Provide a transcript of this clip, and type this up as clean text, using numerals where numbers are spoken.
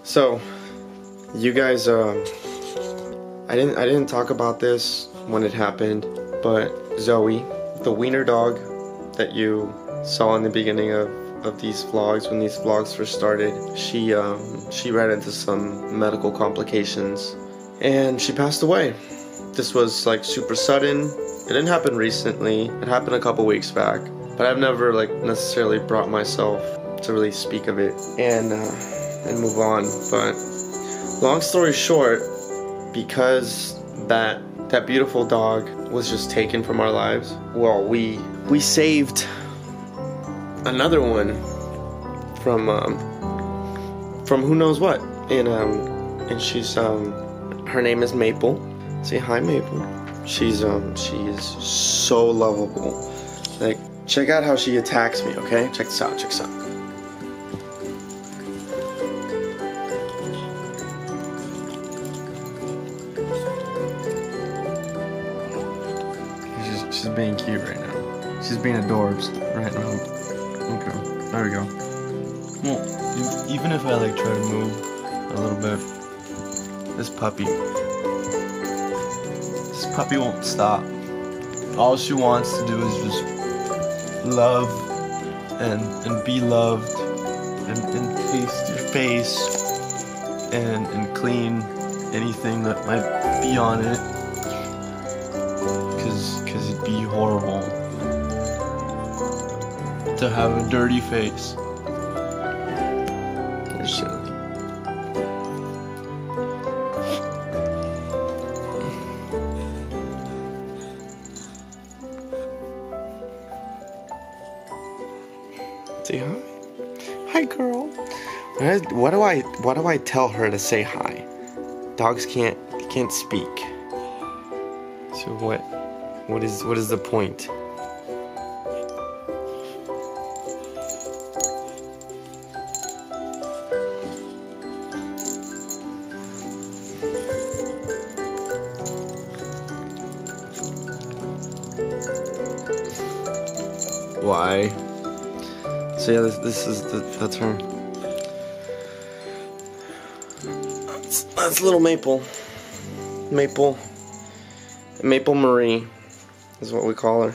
So, you guys, I didn't talk about this when it happened, but Zoe, the wiener dog that you saw in the beginning of these vlogs, when these vlogs first started, she ran into some medical complications and she passed away. This was like super sudden. It didn't happen recently. It happened a couple weeks back, but I've never like necessarily brought myself to really speak of it and move on. But long story short, because that beautiful dog was just taken from our lives, well, we saved another one from who knows what, and she's her name is Maple. Say hi, Maple. She is so lovable. Like, check out how she attacks me, okay? Check this out, check this out. She's being cute right now. She's being adorbs right now. Okay, there we go. Well, even if I like try to move a little bit, this puppy won't stop. All she wants to do is just love and be loved and taste your face and clean anything that might be on it, cause it'd be horrible to have a dirty face. You're silly. Say hi. Hi, girl. What do I tell her to say hi? Dogs can't speak. So what is the point? Why? So yeah, that's her. That's little Maple. Maple Marie is what we call her.